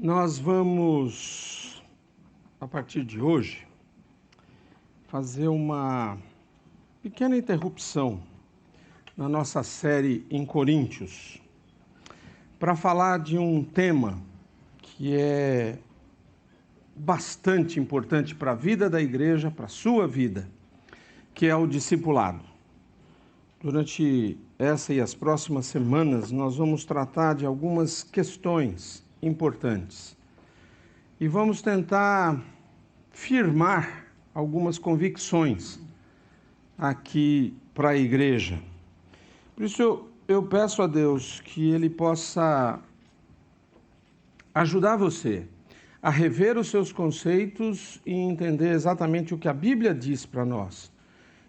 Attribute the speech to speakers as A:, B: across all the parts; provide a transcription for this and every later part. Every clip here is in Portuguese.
A: Nós vamos, a partir de hoje, fazer uma pequena interrupção na nossa série em Coríntios, para falar de um tema que é bastante importante para a vida da igreja, para a sua vida, que é o discipulado. Durante essa e as próximas semanas, nós vamos tratar de algumas questões importantes e vamos tentar firmar algumas convicções aqui para a igreja. Por isso eu peço a Deus que Ele possa ajudar você a rever os seus conceitos e entender exatamente o que a Bíblia diz para nós,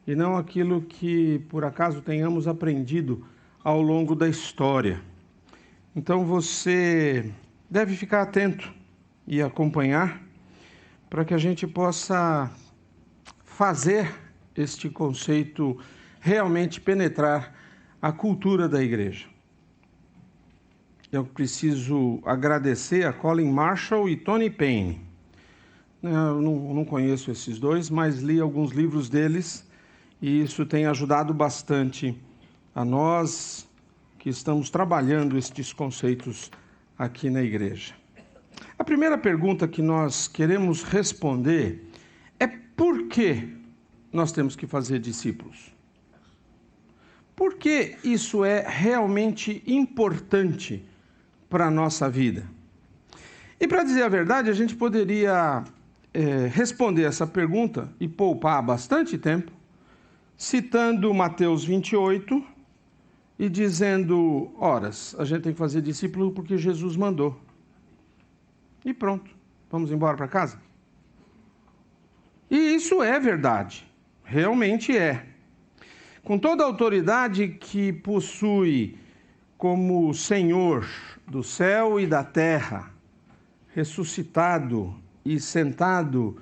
A: e não aquilo que por acaso tenhamos aprendido ao longo da história. Então você deve ficar atento e acompanhar para que a gente possa fazer este conceito realmente penetrar a cultura da igreja. Eu preciso agradecer a Colin Marshall e Tony Payne. Eu não conheço esses dois, mas li alguns livros deles e isso tem ajudado bastante a nós que estamos trabalhando estes conceitos aqui na igreja. A primeira pergunta que nós queremos responder é por que nós temos que fazer discípulos? Por que isso é realmente importante para a nossa vida? E para dizer a verdade, a gente poderia responder essa pergunta e poupar bastante tempo, citando Mateus 28 e dizendo, horas, a gente tem que fazer discípulo porque Jesus mandou. E pronto, vamos embora para casa? E isso é verdade, realmente é. Com toda a autoridade que possui como Senhor do céu e da terra, ressuscitado e sentado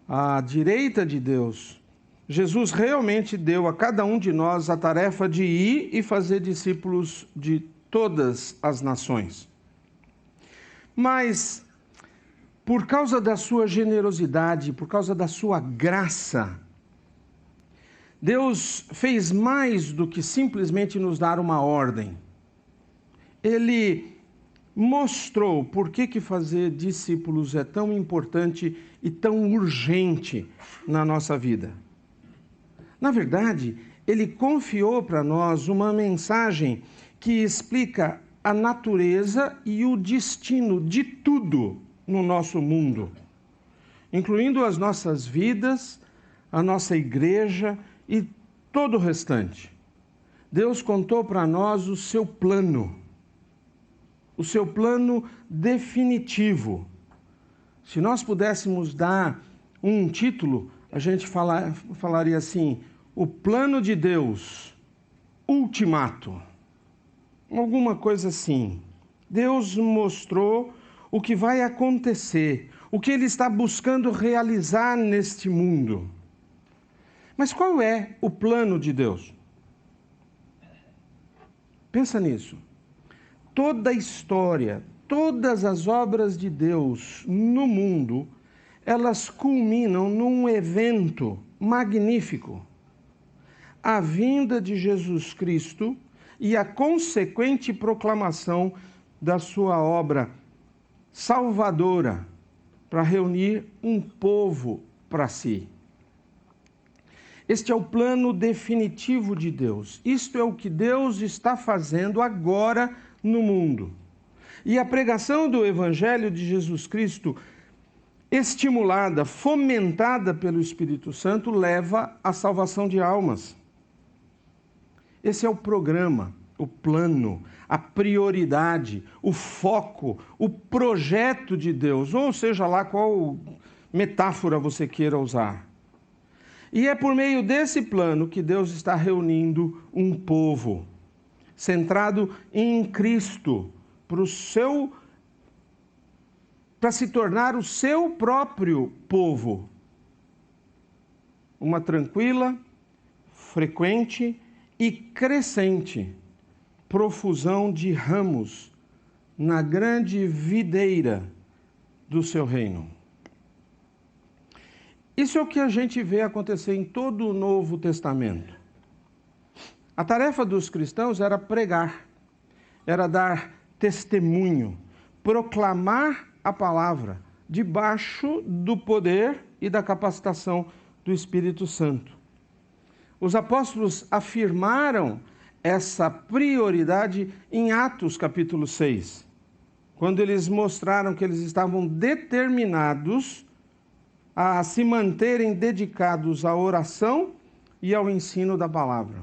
A: à direita de Deus, Jesus realmente deu a cada um de nós a tarefa de ir e fazer discípulos de todas as nações. Mas, por causa da sua generosidade, por causa da sua graça, Deus fez mais do que simplesmente nos dar uma ordem. Ele mostrou por que fazer discípulos é tão importante e tão urgente na nossa vida. Na verdade, Ele confiou para nós uma mensagem que explica a natureza e o destino de tudo no nosso mundo, incluindo as nossas vidas, a nossa igreja e todo o restante. Deus contou para nós o seu plano definitivo. Se nós pudéssemos dar um título, a gente falaria assim, o plano de Deus, ultimato. Alguma coisa assim. Deus mostrou o que vai acontecer, o que Ele está buscando realizar neste mundo. Mas qual é o plano de Deus? Pensa nisso. Toda a história, todas as obras de Deus no mundo, elas culminam num evento magnífico. A vinda de Jesus Cristo e a consequente proclamação da sua obra salvadora para reunir um povo para si. Este é o plano definitivo de Deus. Isto é o que Deus está fazendo agora no mundo. E a pregação do Evangelho de Jesus Cristo, estimulada, fomentada pelo Espírito Santo, leva à salvação de almas. Esse é o programa, o plano, a prioridade, o foco, o projeto de Deus, ou seja lá qual metáfora você queira usar. E é por meio desse plano que Deus está reunindo um povo, centrado em Cristo, para se tornar o seu próprio povo. Uma tranquila, frequente e crescente profusão de ramos na grande videira do seu reino. Isso é o que a gente vê acontecer em todo o Novo Testamento. A tarefa dos cristãos era pregar, era dar testemunho, proclamar a palavra, debaixo do poder e da capacitação do Espírito Santo. Os apóstolos afirmaram essa prioridade em Atos capítulo 6, quando eles mostraram que eles estavam determinados a se manterem dedicados à oração e ao ensino da palavra.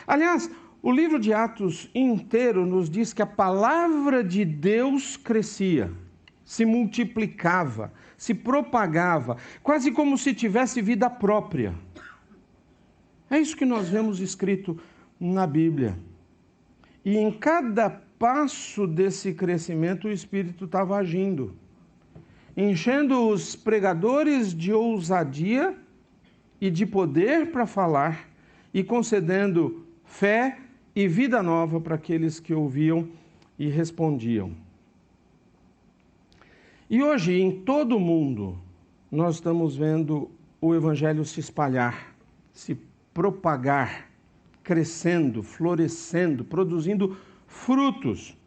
A: Aliás, o livro de Atos inteiro nos diz que a palavra de Deus crescia, se multiplicava, se propagava, quase como se tivesse vida própria. É isso que nós vemos escrito na Bíblia. E em cada passo desse crescimento, o Espírito estava agindo, enchendo os pregadores de ousadia e de poder para falar e concedendo fé e vida nova para aqueles que ouviam e respondiam. E hoje, em todo o mundo, nós estamos vendo o Evangelho se espalhar, se propagar, crescendo, florescendo, produzindo frutos.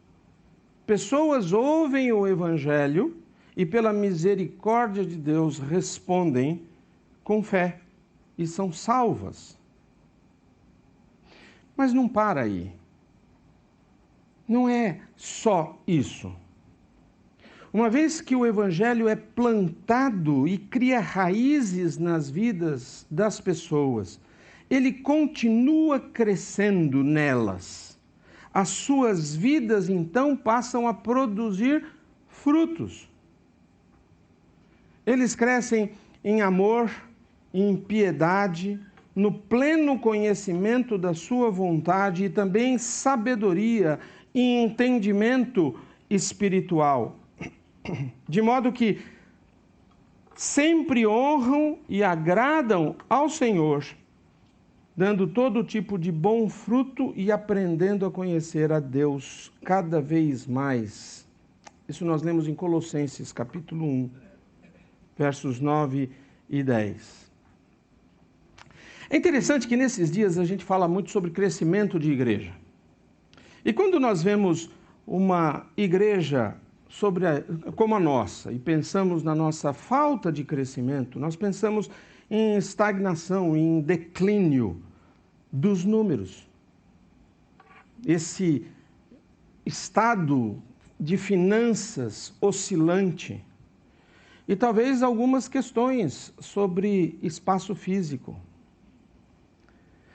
A: Pessoas ouvem o Evangelho e, pela misericórdia de Deus, respondem com fé e são salvas. Mas não para aí. Não é só isso. Uma vez que o Evangelho é plantado e cria raízes nas vidas das pessoas, ele continua crescendo nelas. As suas vidas, então, passam a produzir frutos. Eles crescem em amor, em piedade, no pleno conhecimento da sua vontade e também em sabedoria e entendimento espiritual. De modo que sempre honram e agradam ao Senhor, dando todo tipo de bom fruto e aprendendo a conhecer a Deus cada vez mais. Isso nós lemos em Colossenses, capítulo 1, versos 9 e 10. É interessante que nesses dias a gente fala muito sobre crescimento de igreja. E quando nós vemos uma igreja como a nossa e pensamos na nossa falta de crescimento, nós pensamos em estagnação, em declínio dos números. Esse estado de finanças oscilante e talvez algumas questões sobre espaço físico.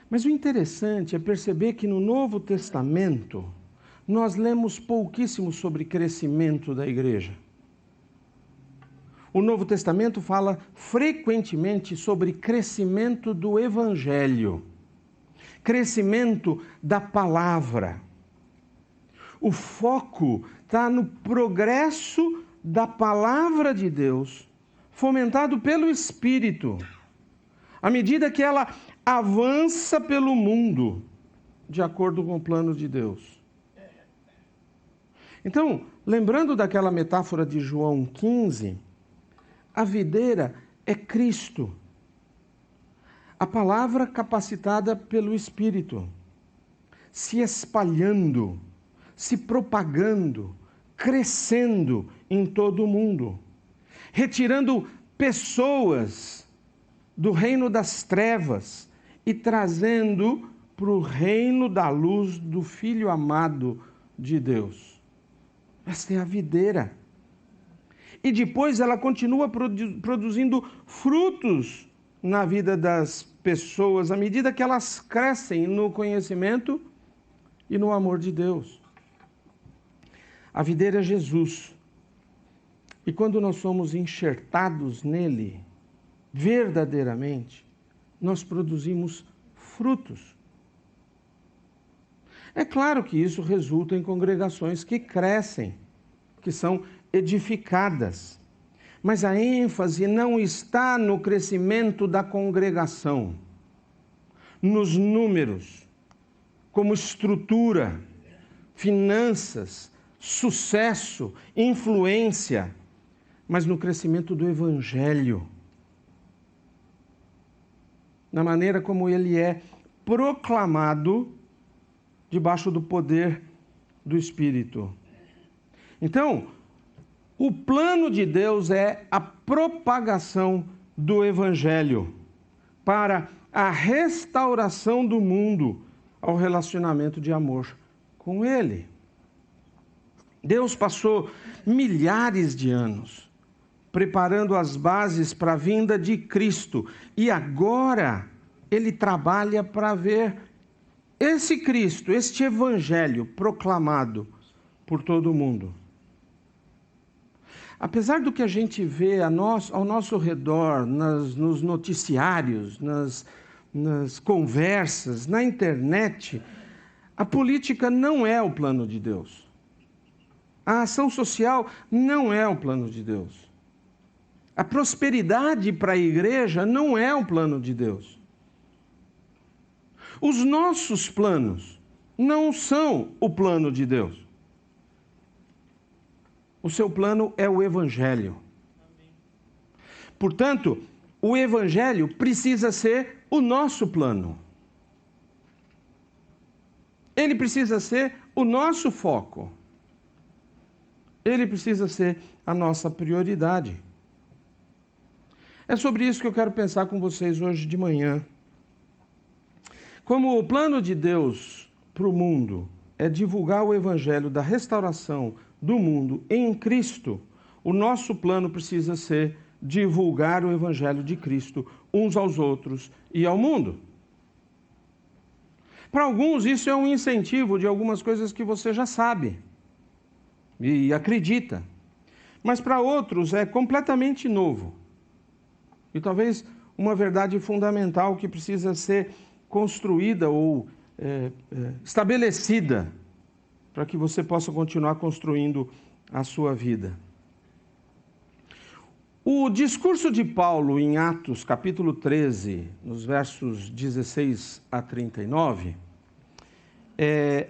A: Mas o interessante é perceber que no Novo Testamento nós lemos pouquíssimo sobre crescimento da igreja. O Novo Testamento fala frequentemente sobre crescimento do Evangelho, crescimento da palavra. O foco está no progresso da palavra de Deus, fomentado pelo Espírito, à medida que ela avança pelo mundo, de acordo com o plano de Deus. Então, lembrando daquela metáfora de João 15, a videira é Cristo. A palavra capacitada pelo Espírito, se espalhando, se propagando, crescendo em todo o mundo, retirando pessoas do reino das trevas e trazendo para o reino da luz do Filho amado de Deus. Esta é a videira. E depois ela continua produzindo frutos na vida das pessoas, à medida que elas crescem no conhecimento e no amor de Deus. A videira é Jesus. E quando nós somos enxertados nele, verdadeiramente, nós produzimos frutos. É claro que isso resulta em congregações que crescem, que são edificadas. Mas a ênfase não está no crescimento da congregação, nos números, como estrutura, finanças, sucesso, influência, mas no crescimento do Evangelho, na maneira como ele é proclamado debaixo do poder do Espírito. Então, o plano de Deus é a propagação do Evangelho para a restauração do mundo ao relacionamento de amor com Ele. Deus passou milhares de anos preparando as bases para a vinda de Cristo e agora Ele trabalha para ver esse Cristo, este Evangelho proclamado por todo o mundo. Apesar do que a gente vê ao nosso redor, nos noticiários, nas conversas, na internet, a política não é o plano de Deus. A ação social não é o plano de Deus. A prosperidade para a igreja não é o plano de Deus. Os nossos planos não são o plano de Deus. O seu plano é o Evangelho. Portanto, o Evangelho precisa ser o nosso plano. Ele precisa ser o nosso foco. Ele precisa ser a nossa prioridade. É sobre isso que eu quero pensar com vocês hoje de manhã. Como o plano de Deus para o mundo é divulgar o Evangelho da restauração do mundo em Cristo, o nosso plano precisa ser divulgar o Evangelho de Cristo uns aos outros e ao mundo. Para alguns, isso é um incentivo de algumas coisas que você já sabe e acredita. Mas para outros é completamente novo. E talvez uma verdade fundamental que precisa ser construída ou estabelecida para que você possa continuar construindo a sua vida. O discurso de Paulo em Atos, capítulo 13, nos versos 16 a 39,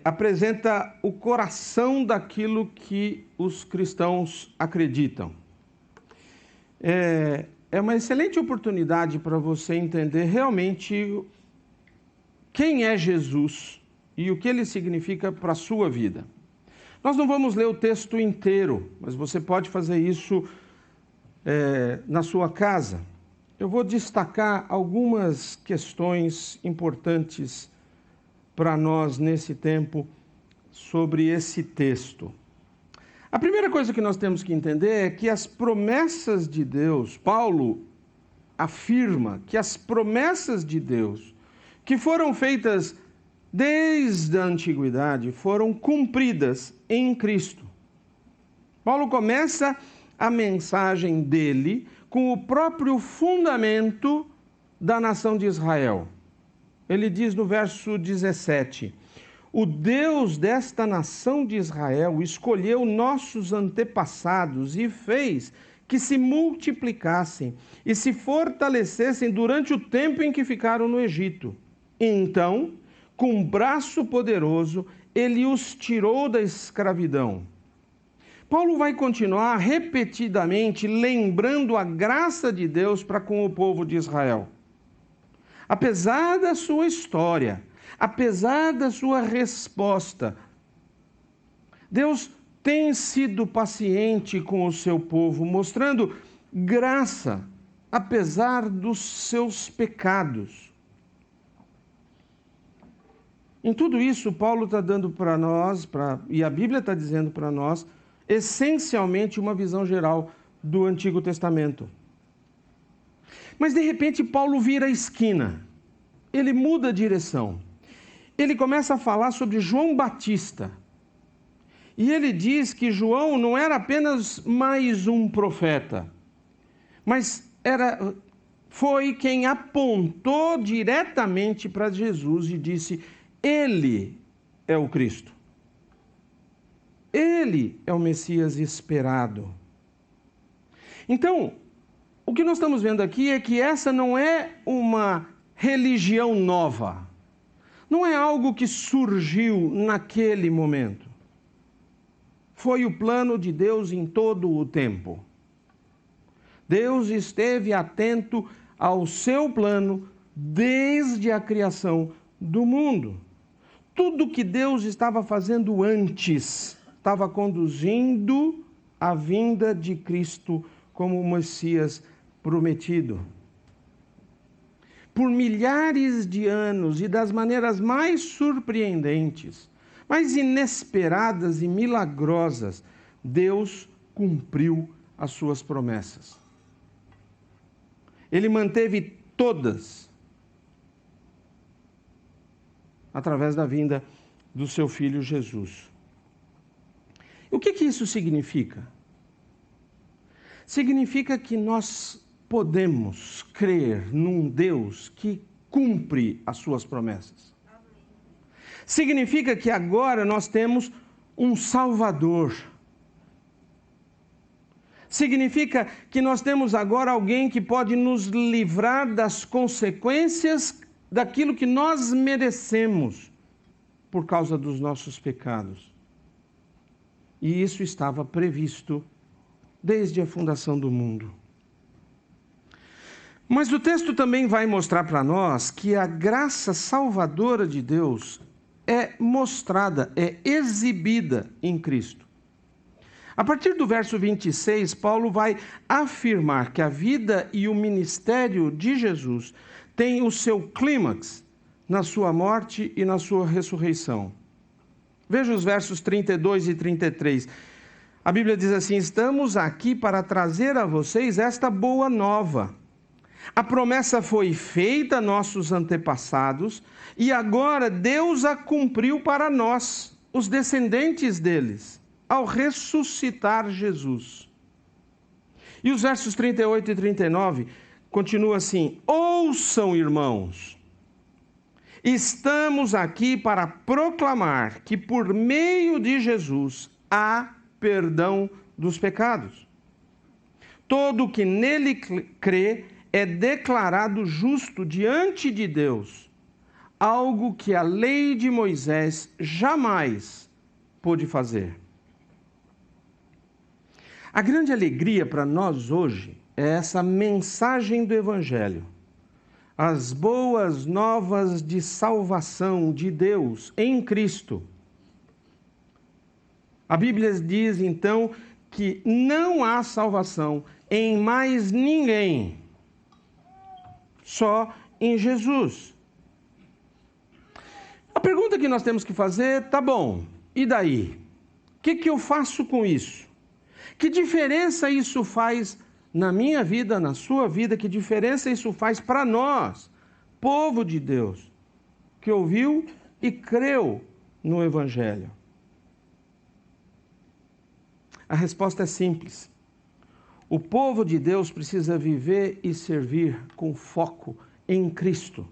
A: apresenta o coração daquilo que os cristãos acreditam. É uma excelente oportunidade para você entender realmente quem é Jesus e o que ele significa para a sua vida. Nós não vamos ler o texto inteiro, mas você pode fazer isso na sua casa. Eu vou destacar algumas questões importantes para nós nesse tempo sobre esse texto. A primeira coisa que nós temos que entender é que as promessas de Deus, Paulo afirma que as promessas de Deus que foram feitas desde a antiguidade foram cumpridas em Cristo. Paulo começa a mensagem dele com o próprio fundamento da nação de Israel. Ele diz no verso 17: o Deus desta nação de Israel escolheu nossos antepassados e fez que se multiplicassem e se fortalecessem durante o tempo em que ficaram no Egito. Então, com um braço poderoso, ele os tirou da escravidão. Paulo vai continuar repetidamente lembrando a graça de Deus para com o povo de Israel. Apesar da sua história, apesar da sua resposta, Deus tem sido paciente com o seu povo, mostrando graça, apesar dos seus pecados. Em tudo isso, Paulo está dando para nós, e a Bíblia está dizendo para nós, essencialmente uma visão geral do Antigo Testamento. Mas de repente Paulo vira a esquina, ele muda a direção. Ele começa a falar sobre João Batista. E ele diz que João não era apenas mais um profeta, mas foi quem apontou diretamente para Jesus e disse: ele é o Cristo. Ele é o Messias esperado. Então, o que nós estamos vendo aqui é que essa não é uma religião nova. Não é algo que surgiu naquele momento. Foi o plano de Deus em todo o tempo. Deus esteve atento ao seu plano desde a criação do mundo. Tudo que Deus estava fazendo antes estava conduzindo à vinda de Cristo como o Messias prometido. Por milhares de anos e das maneiras mais surpreendentes, mais inesperadas e milagrosas, Deus cumpriu as suas promessas. Ele manteve todas através da vinda do seu Filho Jesus. O que isso significa? Significa que nós podemos crer num Deus que cumpre as suas promessas. Significa que agora nós temos um Salvador. Significa que nós temos agora alguém que pode nos livrar das consequências daquilo que nós merecemos por causa dos nossos pecados. E isso estava previsto desde a fundação do mundo. Mas o texto também vai mostrar para nós que a graça salvadora de Deus é mostrada, é exibida em Cristo. A partir do verso 26, Paulo vai afirmar que a vida e o ministério de Jesus têm o seu clímax na sua morte e na sua ressurreição. Veja os versos 32 e 33. A Bíblia diz assim: estamos aqui para trazer a vocês esta boa nova. A promessa foi feita a nossos antepassados e agora Deus a cumpriu para nós, os descendentes deles, ao ressuscitar Jesus. E os versos 38 e 39 continuam assim: ouçam, irmãos, estamos aqui para proclamar que por meio de Jesus há perdão dos pecados. Todo que nele crê é declarado justo diante de Deus, algo que a lei de Moisés jamais pôde fazer. A grande alegria para nós hoje é essa mensagem do Evangelho. As boas novas de salvação de Deus em Cristo. A Bíblia diz então que não há salvação em mais ninguém, só em Jesus. A pergunta que nós temos que fazer, tá bom, e daí? O que eu faço com isso? Que diferença isso faz na minha vida, na sua vida? Que diferença isso faz para nós, povo de Deus, que ouviu e creu no Evangelho? A resposta é simples. O povo de Deus precisa viver e servir com foco em Cristo.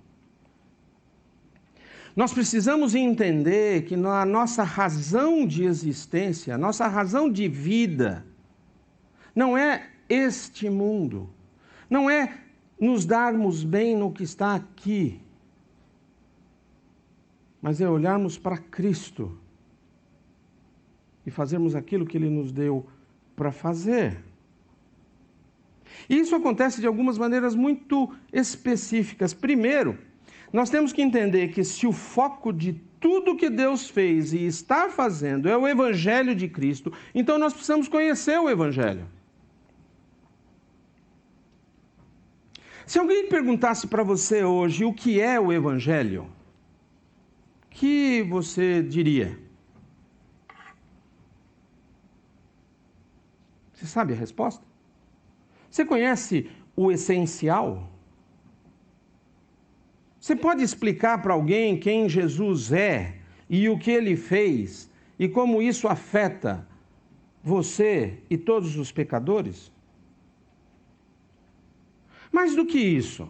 A: Nós precisamos entender que a nossa razão de existência, a nossa razão de vida, não é este mundo, não é nos darmos bem no que está aqui, mas é olharmos para Cristo e fazermos aquilo que Ele nos deu para fazer. E isso acontece de algumas maneiras muito específicas. Primeiro, nós temos que entender que se o foco de tudo que Deus fez e está fazendo é o Evangelho de Cristo, então nós precisamos conhecer o Evangelho. Se alguém perguntasse para você hoje o que é o Evangelho, o que você diria? Você sabe a resposta? Você conhece o essencial? Você pode explicar para alguém quem Jesus é e o que Ele fez e como isso afeta você e todos os pecadores? Mais do que isso,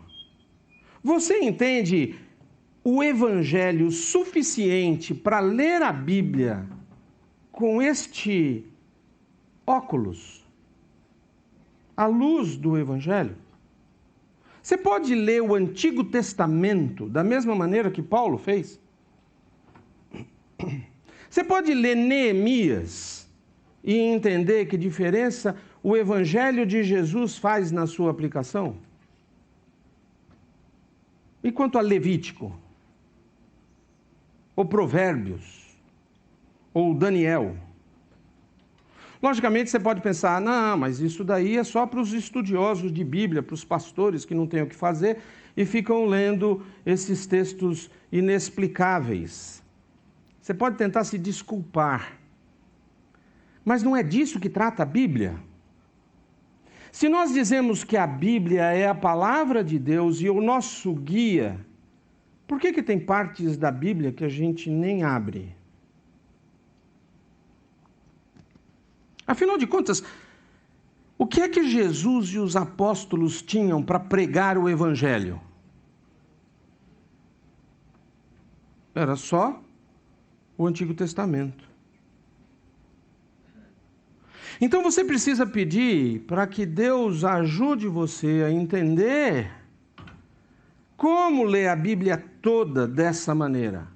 A: você entende o Evangelho suficiente para ler a Bíblia com este óculos, à luz do Evangelho? Você pode ler o Antigo Testamento da mesma maneira que Paulo fez? Você pode ler Neemias e entender que diferença o Evangelho de Jesus faz na sua aplicação? E quanto a Levítico? Ou Provérbios? Ou Daniel? Logicamente você pode pensar, não, mas isso daí é só para os estudiosos de Bíblia, para os pastores que não têm o que fazer e ficam lendo esses textos inexplicáveis. Você pode tentar se desculpar, mas não é disso que trata a Bíblia. Se nós dizemos que a Bíblia é a palavra de Deus e o nosso guia, por que tem partes da Bíblia que a gente nem abre? Afinal de contas, o que é que Jesus e os apóstolos tinham para pregar o Evangelho? Era só o Antigo Testamento. Então você precisa pedir para que Deus ajude você a entender como ler a Bíblia toda dessa maneira.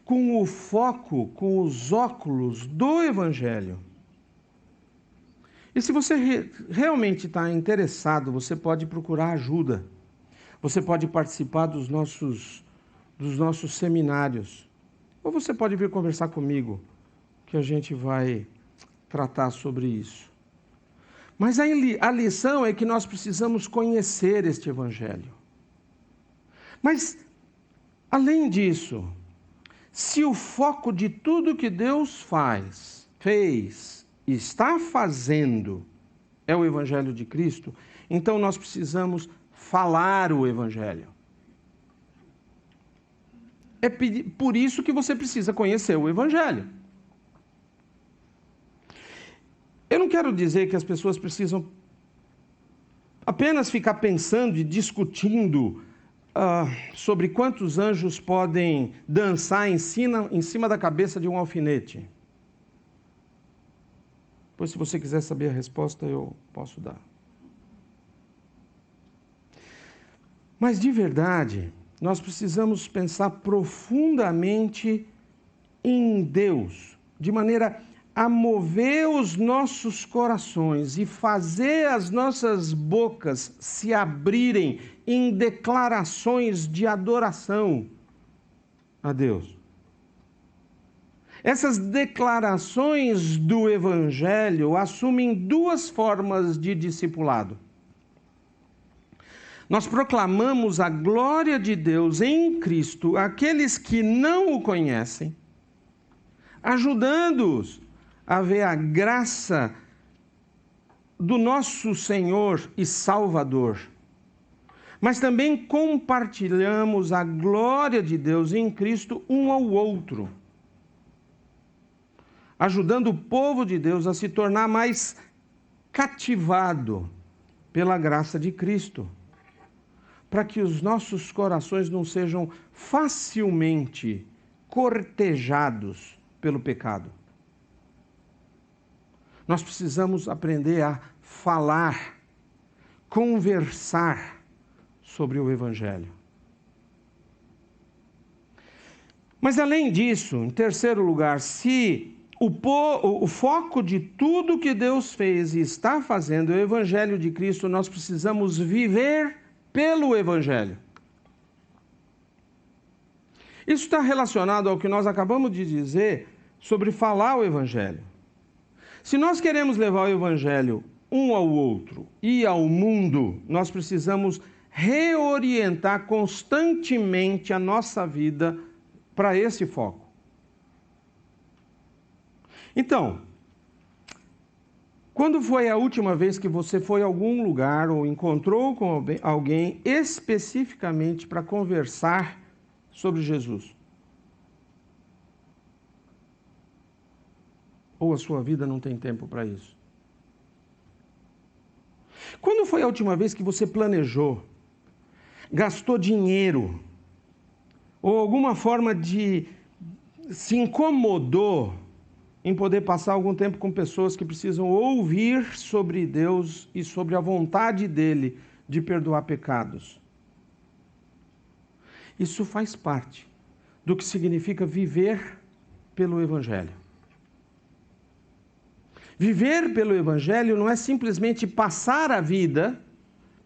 A: Com o foco, com os óculos do Evangelho. E se você realmente está interessado, você pode procurar ajuda. Você pode participar dos nossos seminários. Ou você pode vir conversar comigo, que a gente vai tratar sobre isso. Mas a lição é que nós precisamos conhecer este Evangelho. Mas, além disso, se o foco de tudo que Deus fez e está fazendo é o Evangelho de Cristo, então nós precisamos falar o Evangelho. É por isso que você precisa conhecer o Evangelho. Eu não quero dizer que as pessoas precisam apenas ficar pensando e discutindo sobre quantos anjos podem dançar em cima da cabeça de um alfinete. Pois se você quiser saber a resposta, eu posso dar. Mas de verdade, nós precisamos pensar profundamente em Deus, de maneira a mover os nossos corações e fazer as nossas bocas se abrirem em declarações de adoração a Deus. Essas declarações do Evangelho assumem duas formas de discipulado. Nós proclamamos a glória de Deus em Cristo àqueles que não o conhecem, ajudando-os a ver a graça do nosso Senhor e Salvador. Mas também compartilhamos a glória de Deus em Cristo um ao outro, ajudando o povo de Deus a se tornar mais cativado pela graça de Cristo, para que os nossos corações não sejam facilmente cortejados pelo pecado. Nós precisamos aprender a falar, conversar sobre o Evangelho. Mas além disso, em terceiro lugar, se o foco de tudo que Deus fez e está fazendo é o Evangelho de Cristo, nós precisamos viver pelo Evangelho. Isso está relacionado ao que nós acabamos de dizer sobre falar o Evangelho. Se nós queremos levar o Evangelho um ao outro e ao mundo, nós precisamos reorientar constantemente a nossa vida para esse foco. Então, quando foi a última vez que você foi a algum lugar ou encontrou com alguém especificamente para conversar sobre Jesus? Ou a sua vida não tem tempo para isso? Quando foi a última vez que você planejou, gastou dinheiro, ou alguma forma de se incomodou em poder passar algum tempo com pessoas que precisam ouvir sobre Deus e sobre a vontade dele de perdoar pecados? Isso faz parte do que significa viver pelo Evangelho. Viver pelo Evangelho não é simplesmente passar a vida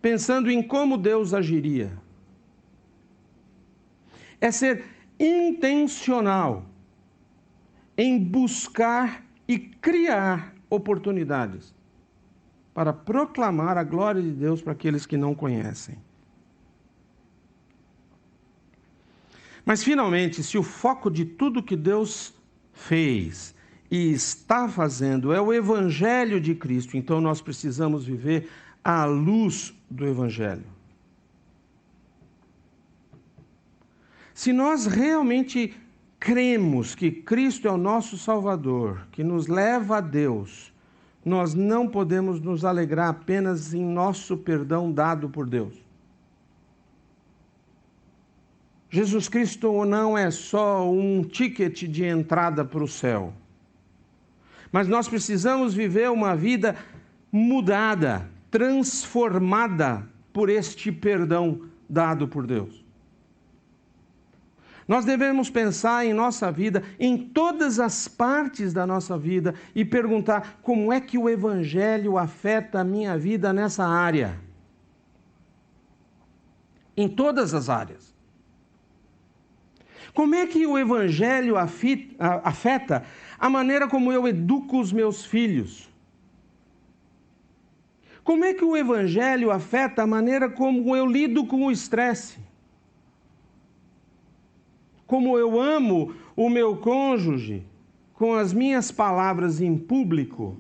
A: pensando em como Deus agiria. É ser intencional em buscar e criar oportunidades para proclamar a glória de Deus para aqueles que não conhecem. Mas, finalmente, se o foco de tudo que Deus fez e está fazendo é o Evangelho de Cristo, então nós precisamos viver à luz do Evangelho. Se nós realmente cremos que Cristo é o nosso Salvador, que nos leva a Deus, nós não podemos nos alegrar apenas em nosso perdão dado por Deus. Jesus Cristo não é só um ticket de entrada para o céu, mas nós precisamos viver uma vida mudada, transformada por este perdão dado por Deus. Nós devemos pensar em nossa vida, em todas as partes da nossa vida e perguntar como é que o Evangelho afeta a minha vida nessa área. Em todas as áreas. Como é que o Evangelho afeta a maneira como eu educo os meus filhos? Como é que o Evangelho afeta a maneira como eu lido com o estresse? Como eu amo o meu cônjuge com as minhas palavras em público,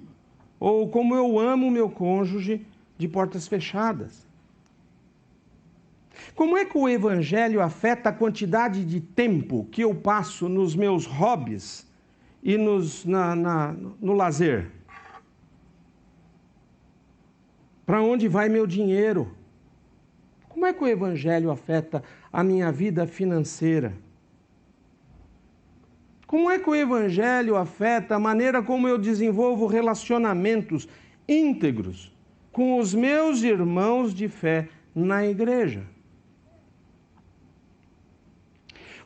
A: ou como eu amo o meu cônjuge de portas fechadas? Como é que o Evangelho afeta a quantidade de tempo que eu passo nos meus hobbies e no lazer? Para onde vai meu dinheiro? Como é que o Evangelho afeta a minha vida financeira? Como é que o Evangelho afeta a maneira como eu desenvolvo relacionamentos íntegros com os meus irmãos de fé na igreja?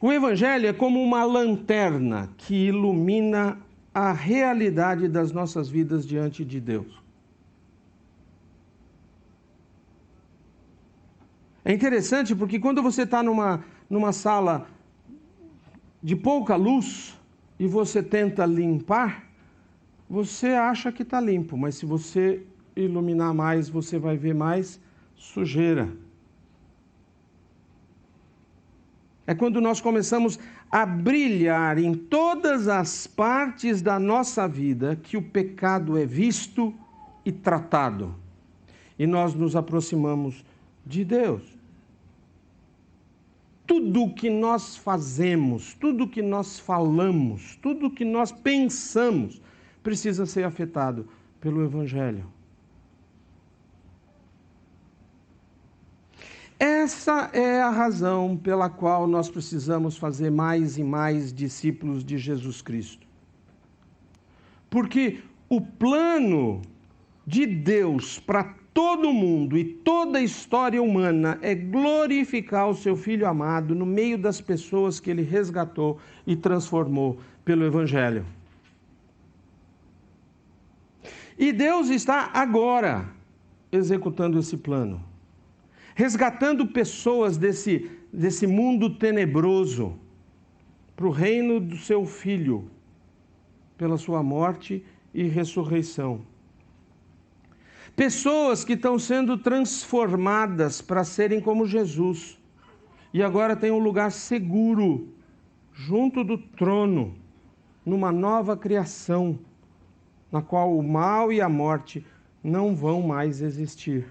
A: O Evangelho é como uma lanterna que ilumina a realidade das nossas vidas diante de Deus. É interessante porque quando você está numa sala de pouca luz e você tenta limpar, você acha que está limpo, mas se você iluminar mais, você vai ver mais sujeira. É quando nós começamos a brilhar em todas as partes da nossa vida que o pecado é visto e tratado. E nós nos aproximamos de Deus. Tudo o que nós fazemos, tudo o que nós falamos, tudo o que nós pensamos precisa ser afetado pelo Evangelho. Essa é a razão pela qual nós precisamos fazer mais e mais discípulos de Jesus Cristo. Porque o plano de Deus para todo mundo e toda a história humana é glorificar o seu Filho amado no meio das pessoas que ele resgatou e transformou pelo Evangelho. E Deus está agora executando esse plano. Resgatando pessoas desse mundo tenebroso para o reino do seu Filho, pela sua morte e ressurreição. Pessoas que estão sendo transformadas para serem como Jesus e agora têm um lugar seguro junto do trono, numa nova criação, na qual o mal e a morte não vão mais existir.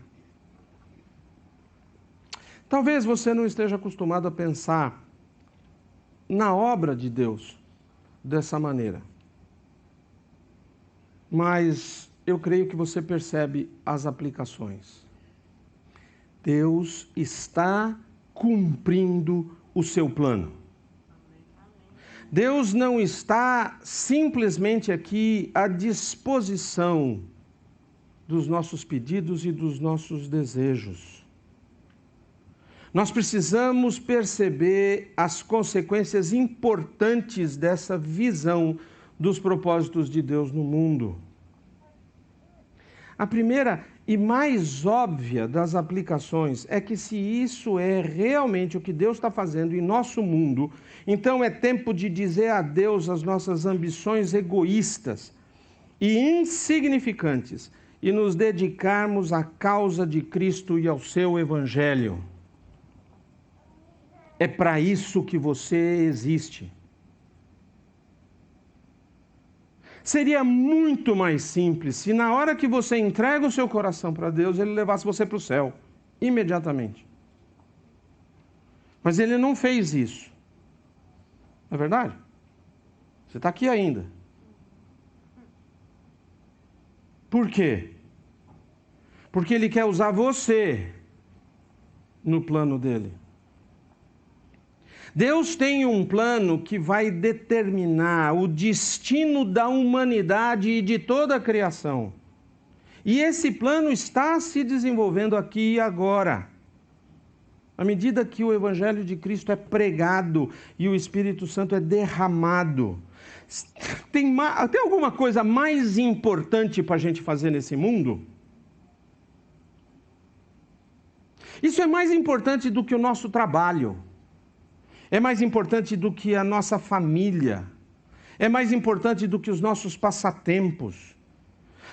A: Talvez você não esteja acostumado a pensar na obra de Deus dessa maneira. Mas eu creio que você percebe as aplicações. Deus está cumprindo o seu plano. Deus não está simplesmente aqui à disposição dos nossos pedidos e dos nossos desejos. Nós precisamos perceber as consequências importantes dessa visão dos propósitos de Deus no mundo. A primeira e mais óbvia das aplicações é que se isso é realmente o que Deus está fazendo em nosso mundo, então é tempo de dizer adeus às nossas ambições egoístas e insignificantes e nos dedicarmos à causa de Cristo e ao seu Evangelho. É para isso que você existe. Seria muito mais simples se na hora que você entrega o seu coração para Deus, Ele levasse você para o céu, imediatamente. Mas Ele não fez isso. Não é verdade? Você está aqui ainda. Por quê? Porque Ele quer usar você no plano dele. Deus tem um plano que vai determinar o destino da humanidade e de toda a criação. E esse plano está se desenvolvendo aqui e agora. À medida que o Evangelho de Cristo é pregado e o Espírito Santo é derramado. Tem alguma coisa mais importante para a gente fazer nesse mundo? Isso é mais importante do que o nosso trabalho. É mais importante do que a nossa família. É mais importante do que os nossos passatempos.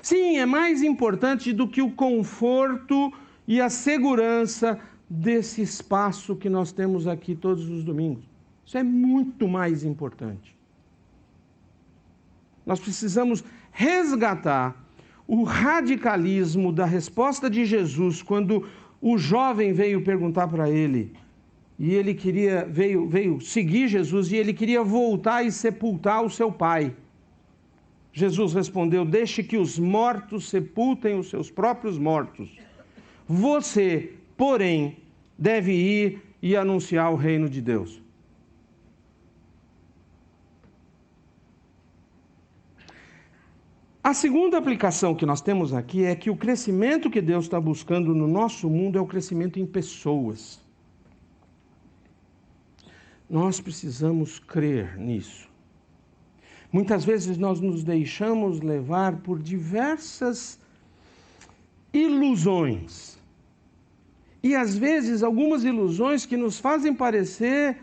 A: Sim, é mais importante do que o conforto e a segurança desse espaço que nós temos aqui todos os domingos. Isso é muito mais importante. Nós precisamos resgatar o radicalismo da resposta de Jesus quando o jovem veio perguntar para ele. E ele veio seguir Jesus e ele queria voltar e sepultar o seu pai. Jesus respondeu: deixe que os mortos sepultem os seus próprios mortos. Você, porém, deve ir e anunciar o reino de Deus. A segunda aplicação que nós temos aqui é que o crescimento que Deus está buscando no nosso mundo é o crescimento em pessoas. Nós precisamos crer nisso. Muitas vezes nós nos deixamos levar por diversas ilusões. E às vezes algumas ilusões que nos fazem parecer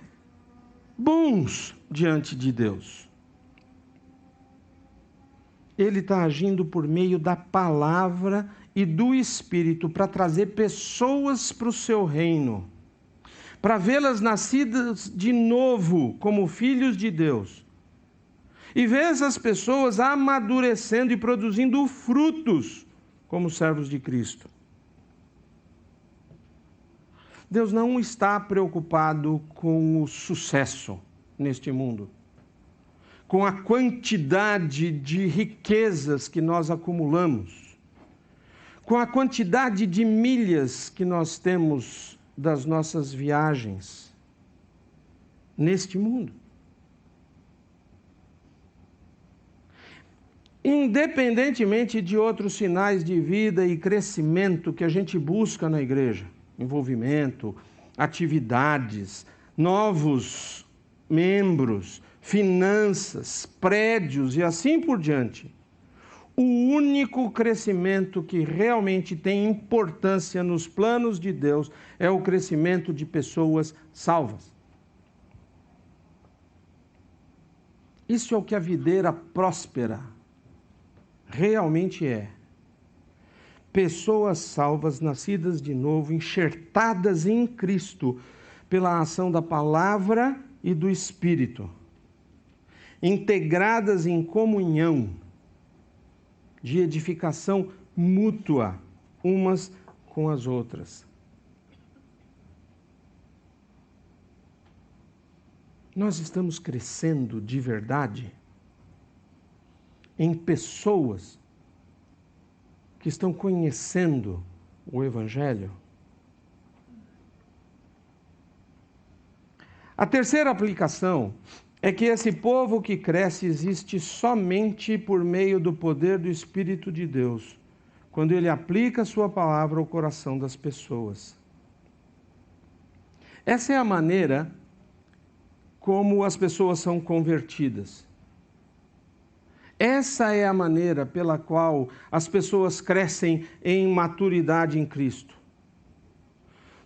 A: bons diante de Deus. Ele está agindo por meio da palavra e do Espírito para trazer pessoas para o seu reino. Para vê-las nascidas de novo como filhos de Deus. E ver essas pessoas amadurecendo e produzindo frutos como servos de Cristo. Deus não está preocupado com o sucesso neste mundo, com a quantidade de riquezas que nós acumulamos, com a quantidade de milhas que nós temos das nossas viagens neste mundo. Independentemente de outros sinais de vida e crescimento que a gente busca na igreja, envolvimento, atividades, novos membros, finanças, prédios e assim por diante, o único crescimento que realmente tem importância nos planos de Deus é o crescimento de pessoas salvas. Isso é o que a videira próspera realmente é. Pessoas salvas, nascidas de novo, enxertadas em Cristo pela ação da palavra e do Espírito, integradas em comunhão, de edificação mútua, umas com as outras. Nós estamos crescendo de verdade em pessoas que estão conhecendo o Evangelho. A terceira aplicação é que esse povo que cresce existe somente por meio do poder do Espírito de Deus, quando ele aplica a sua palavra ao coração das pessoas. Essa é a maneira como as pessoas são convertidas. Essa é a maneira pela qual as pessoas crescem em maturidade em Cristo.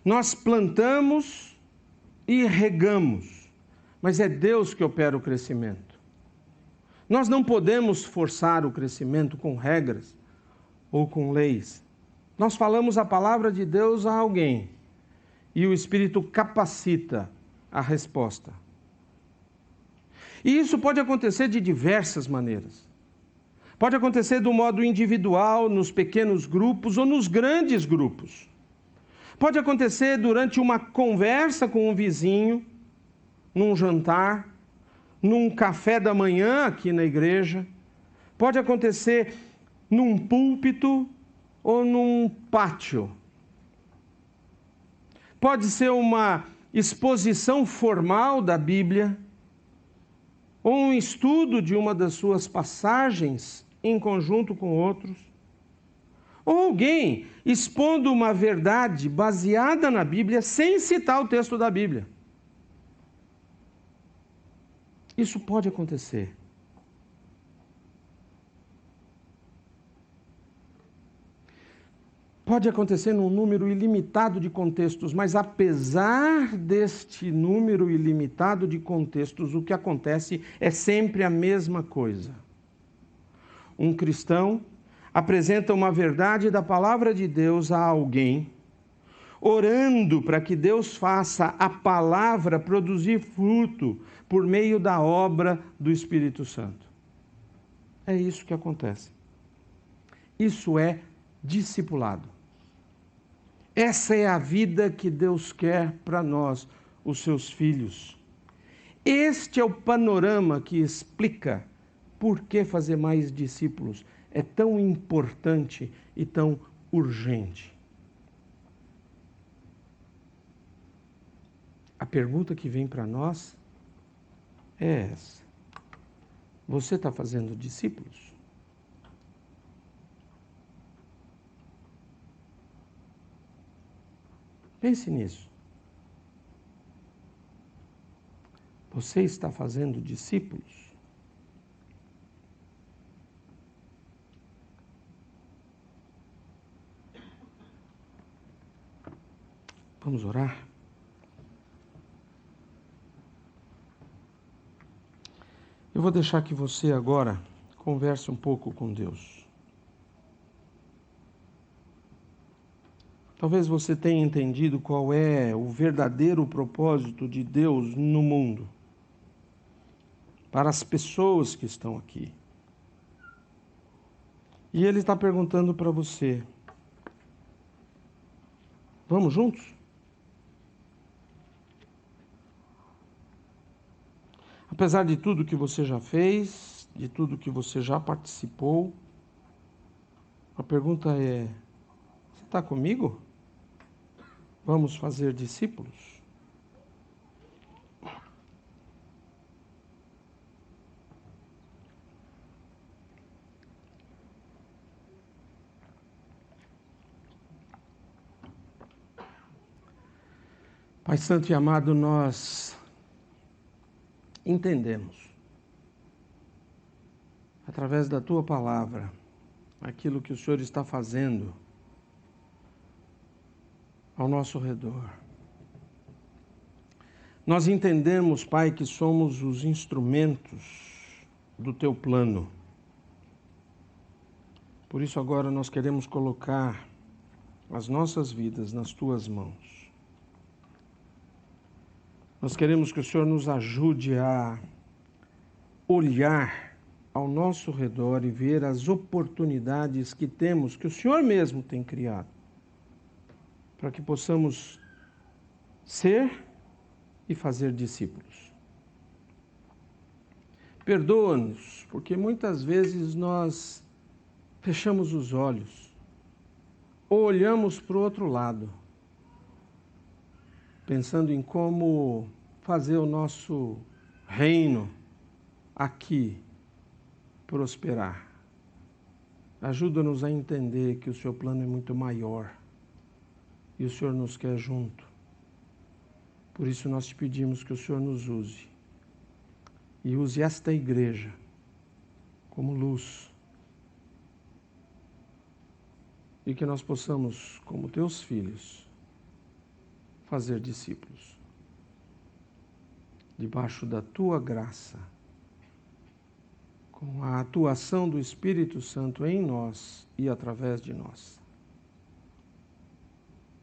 A: Nós plantamos e regamos, mas é Deus que opera o crescimento. Nós não podemos forçar o crescimento com regras ou com leis. Nós falamos a palavra de Deus a alguém e o Espírito capacita a resposta. E isso pode acontecer de diversas maneiras. Pode acontecer do modo individual, nos pequenos grupos ou nos grandes grupos. Pode acontecer durante uma conversa com um vizinho, num jantar, num café da manhã aqui na igreja. Pode acontecer num púlpito ou num pátio. Pode ser uma exposição formal da Bíblia, ou um estudo de uma das suas passagens em conjunto com outros. Ou alguém expondo uma verdade baseada na Bíblia sem citar o texto da Bíblia. Isso pode acontecer. Pode acontecer num número ilimitado de contextos, mas apesar deste número ilimitado de contextos, o que acontece é sempre a mesma coisa. Um cristão apresenta uma verdade da palavra de Deus a alguém, orando para que Deus faça a palavra produzir fruto por meio da obra do Espírito Santo. É isso que acontece. Isso é discipulado. Essa é a vida que Deus quer para nós, os seus filhos. Este é o panorama que explica por que fazer mais discípulos é tão importante e tão urgente. A pergunta que vem para nós é essa: você está fazendo discípulos? Pense nisso. Você está fazendo discípulos? Vamos orar? Eu vou deixar que você agora converse um pouco com Deus. Talvez você tenha entendido qual é o verdadeiro propósito de Deus no mundo, para as pessoas que estão aqui. E Ele está perguntando para você: vamos juntos? Apesar de tudo que você já fez, de tudo que você já participou, a pergunta é: você está comigo? Vamos fazer discípulos? Pai Santo e amado, nós entendemos, através da Tua palavra, aquilo que o Senhor está fazendo ao nosso redor. Nós entendemos, Pai, que somos os instrumentos do Teu plano. Por isso agora nós queremos colocar as nossas vidas nas Tuas mãos. Nós queremos que o Senhor nos ajude a olhar ao nosso redor e ver as oportunidades que temos, que o Senhor mesmo tem criado, para que possamos ser e fazer discípulos. Perdoa-nos, porque muitas vezes nós fechamos os olhos ou olhamos para o outro lado, pensando em como fazer o nosso reino aqui prosperar. Ajuda-nos a entender que o Seu plano é muito maior e o Senhor nos quer junto. Por isso nós te pedimos que o Senhor nos use e use esta igreja como luz. E que nós possamos, como teus filhos, fazer discípulos. Debaixo da tua graça, com a atuação do Espírito Santo em nós e através de nós.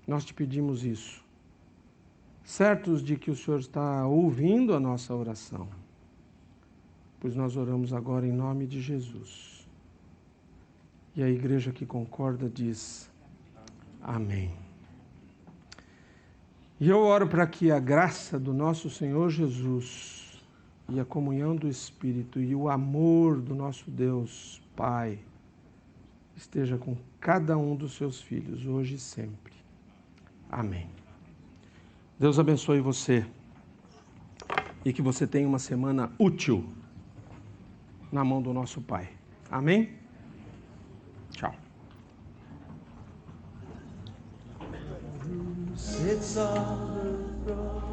A: Nós te pedimos isso, certos de que o Senhor está ouvindo a nossa oração, pois nós oramos agora em nome de Jesus. E a igreja que concorda diz amém. E eu oro para que a graça do nosso Senhor Jesus e a comunhão do Espírito e o amor do nosso Deus Pai esteja com cada um dos seus filhos, hoje e sempre. Amém. Deus abençoe você e que você tenha uma semana útil na mão do nosso Pai. Amém? Tchau.
B: Sits on the throne.